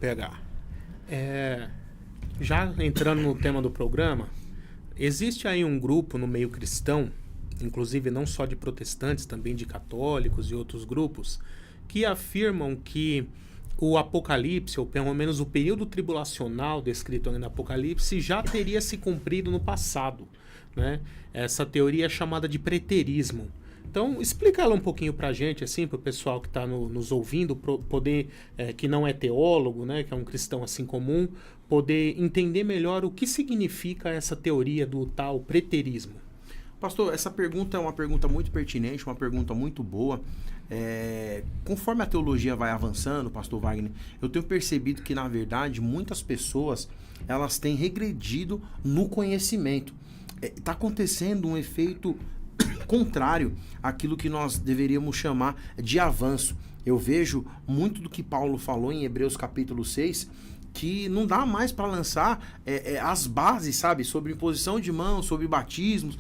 PH. Já entrando no tema do programa, existe aí um grupo no meio cristão, inclusive não só de protestantes, também de católicos e outros grupos, que afirmam que o Apocalipse, ou pelo menos o período tribulacional descrito no Apocalipse, já teria se cumprido no passado, né? Essa teoria é chamada de preterismo. Então, explica ela um pouquinho pra gente, assim, pro pessoal que está nos ouvindo, poder, que não é teólogo, né, que é um cristão assim comum, poder entender melhor o que significa essa teoria do tal preterismo. Pastor, essa pergunta é uma pergunta muito pertinente, uma pergunta muito boa. Conforme a teologia vai avançando, pastor Wagner, eu tenho percebido que, na verdade, muitas pessoas elas têm regredido no conhecimento. Está acontecendo um efeito contrário àquilo que nós deveríamos chamar de avanço. Eu vejo muito do que Paulo falou em Hebreus capítulo 6, que não dá mais para lançar as bases, sabe, sobre imposição de mãos, sobre batismos.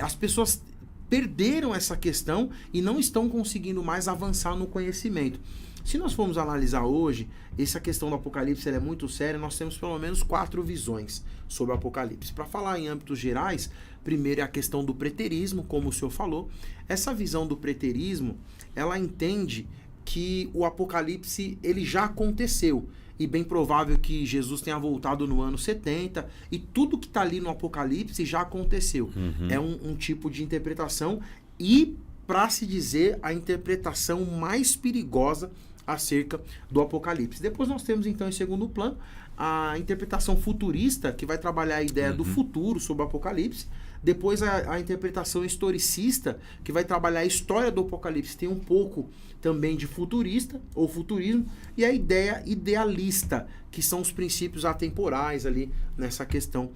As pessoas perderam essa questão e não estão conseguindo mais avançar no conhecimento. Se nós formos analisar hoje, essa questão do Apocalipse ela é muito séria. Nós temos pelo menos 4 visões sobre o Apocalipse. Para falar em âmbitos gerais, primeiro é a questão do preterismo, como o senhor falou. Essa visão do preterismo, ela entende que o Apocalipse ele já aconteceu. E bem provável que Jesus tenha voltado no ano 70, e tudo que está ali no Apocalipse já aconteceu. É um tipo de interpretação, e, para se dizer, a interpretação mais perigosa acerca do Apocalipse. Depois nós temos, então, em segundo plano, a interpretação futurista, que vai trabalhar a ideia do futuro sobre o Apocalipse. Depois a interpretação historicista, que vai trabalhar a história do Apocalipse. Tem um pouco também de futurista, ou futurismo, e a ideia idealista, que são os princípios atemporais ali nessa questão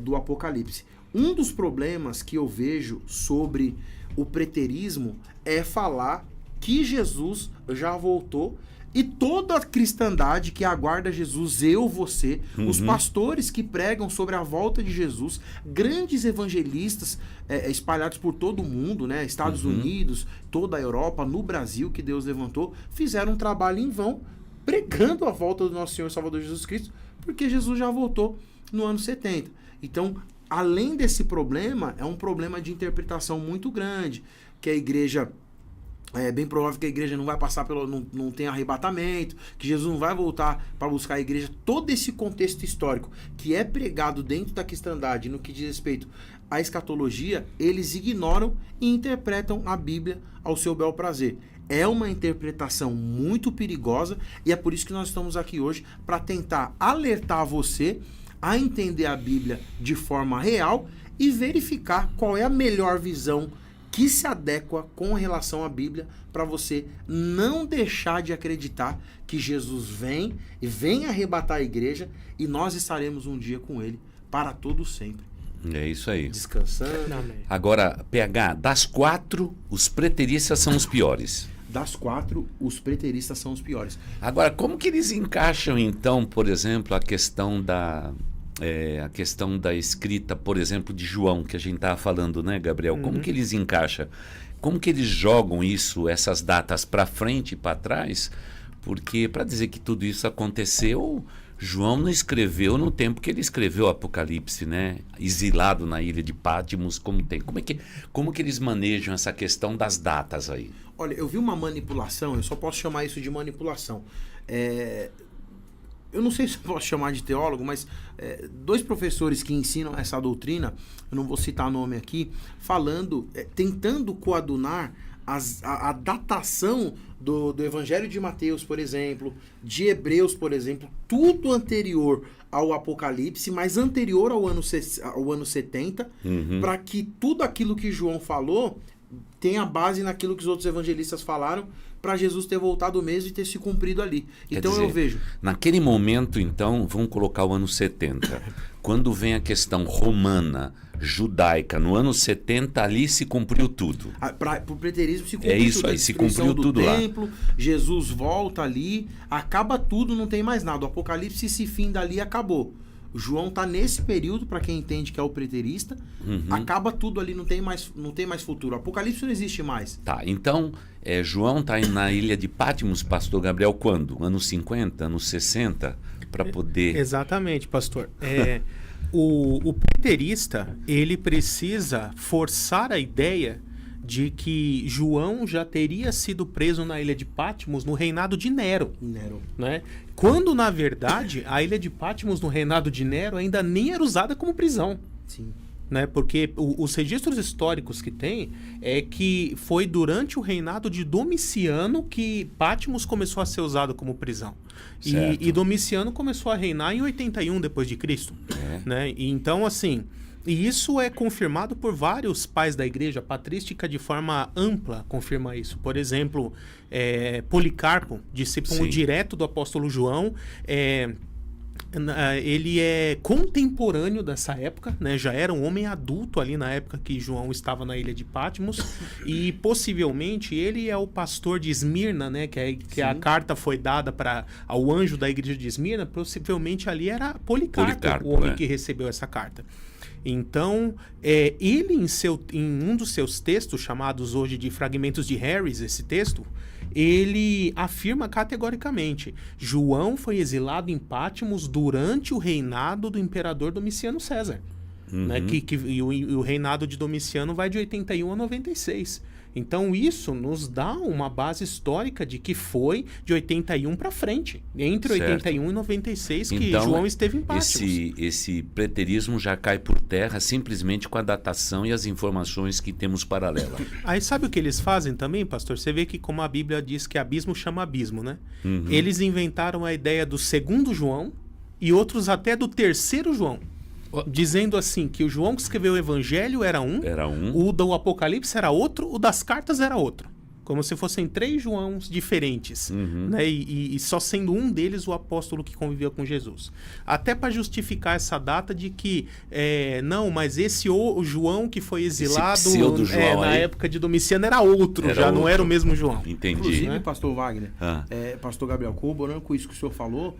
do Apocalipse. Um dos problemas que eu vejo sobre o preterismo é falar que Jesus já voltou, e toda a cristandade que aguarda Jesus, eu, você, os pastores que pregam sobre a volta de Jesus, grandes evangelistas espalhados por todo o mundo, né? Estados Unidos, toda a Europa, no Brasil, que Deus levantou, fizeram um trabalho em vão, pregando a volta do nosso Senhor e Salvador Jesus Cristo, porque Jesus já voltou no ano 70. Então, além desse problema, é um problema de interpretação muito grande, que a igreja... É bem provável que a igreja não vai passar não tem arrebatamento, que Jesus não vai voltar para buscar a igreja. Todo esse contexto histórico que é pregado dentro da cristandade no que diz respeito à escatologia, eles ignoram e interpretam a Bíblia ao seu bel prazer. É uma interpretação muito perigosa, e é por isso que nós estamos aqui hoje, para tentar alertar você a entender a Bíblia de forma real e verificar qual é a melhor visão que se adequa com relação à Bíblia, para você não deixar de acreditar que Jesus vem e vem arrebatar a igreja, e nós estaremos um dia com ele para todo sempre. É isso aí. Descansando. Amém. Agora, PH, das 4, os preteristas são os piores. Das 4, os preteristas são os piores. Agora, como que eles encaixam, então, por exemplo, a questão da escrita, por exemplo, de João, que a gente estava falando, né, Gabriel? Como que eles encaixam? Como que eles jogam isso, essas datas para frente e para trás? Porque, para dizer que tudo isso aconteceu, João não escreveu no tempo que ele escreveu o Apocalipse, né? Exilado na ilha de Patmos, como tem. Como que eles manejam essa questão das datas aí? Olha, eu vi uma manipulação, eu só posso chamar isso de manipulação. Eu não sei se eu posso chamar de teólogo, mas 2 professores que ensinam essa doutrina, eu não vou citar nome aqui, falando, tentando coadunar a datação do Evangelho de Mateus, por exemplo, de Hebreus, por exemplo, tudo anterior ao Apocalipse, mas anterior ao ano 70, para que tudo aquilo que João falou tenha base naquilo que os outros evangelistas falaram, para Jesus ter voltado mesmo e ter se cumprido ali. Então eu vejo... Naquele momento, então, vamos colocar o ano 70. Quando vem a questão romana, judaica, no ano 70, ali se cumpriu tudo. Para o preterismo se cumpriu tudo. É isso tudo. aí, se cumpriu tudo templo, lá. Jesus volta ali, acaba tudo, não tem mais nada. O Apocalipse se finda ali, acabou. O João tá nesse período, para quem entende que é o preterista, acaba tudo ali, não tem mais futuro. O Apocalipse não existe mais. Tá, então, João está na ilha de Patmos, pastor Gabriel, quando? Anos 50, anos 60, para poder... Exatamente, pastor. O preterista, ele precisa forçar a ideia de que João já teria sido preso na ilha de Patmos no reinado de Nero. Né? Quando, na verdade, a ilha de Patmos no reinado de Nero ainda nem era usada como prisão. Sim. Né? Porque os registros históricos que tem é que foi durante o reinado de Domiciano que Patmos começou a ser usado como prisão. E Domiciano começou a reinar em 81 depois de Cristo. Né? E então, assim... E isso é confirmado por vários pais da igreja. A patrística, de forma ampla, confirma isso. Por exemplo, Policarpo, discípulo direto do apóstolo João, ele é contemporâneo dessa época, né? Já era um homem adulto ali na época que João estava na ilha de Patmos, e possivelmente ele é o pastor de Esmirna, né? Que a carta foi dada ao anjo da igreja de Esmirna. Possivelmente ali era Policarpo o homem que recebeu essa carta. Então, ele em um dos seus textos, chamados hoje de Fragmentos de Harris, esse texto, ele afirma categoricamente: João foi exilado em Patmos durante o reinado do imperador Domiciano César. Né? E o reinado de Domiciano vai de 81 a 96. Então isso nos dá uma base histórica de que foi de 81 para frente, entre 81 e 96 que então, João esteve em Patmos. Esse preterismo já cai por terra simplesmente com a datação e as informações que temos paralela. Aí sabe o que eles fazem também, pastor? Você vê que como a Bíblia diz que abismo chama abismo, né? Eles inventaram a ideia do segundo João e outros até do terceiro João. Dizendo assim, que o João que escreveu o Evangelho era um, o do Apocalipse era outro, o das cartas era outro. Como se fossem 3 Joãos diferentes. Né? E só sendo um deles o apóstolo que conviveu com Jesus. Até para justificar essa data de que, não, mas o João que foi exilado na época de Domiciano era outro, não era o mesmo João. Entendi. Inclusive, pastor Wagner, pastor Gabriel, corroborando com isso que o senhor falou,